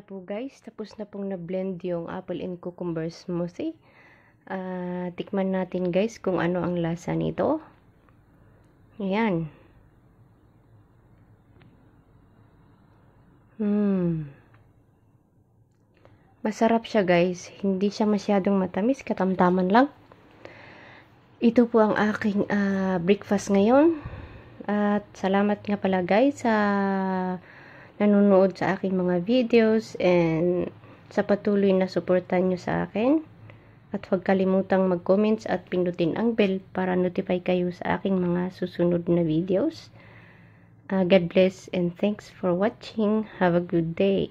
po guys, tapos na pong na-blend yung apple and cucumber smoothie. Tikman natin guys kung ano ang lasa nito. Ayan. Masarap siya guys. Hindi siya masyadong matamis, katamtaman lang. Ito po ang aking breakfast ngayon. At salamat nga pala guys sa nanonood sa aking mga videos and sa patuloy na suportan nyo sa akin. At huwag kalimutang mag-comments at pindutin ang bell para notify kayo sa aking mga susunod na videos. God bless and thanks for watching. Have a good day.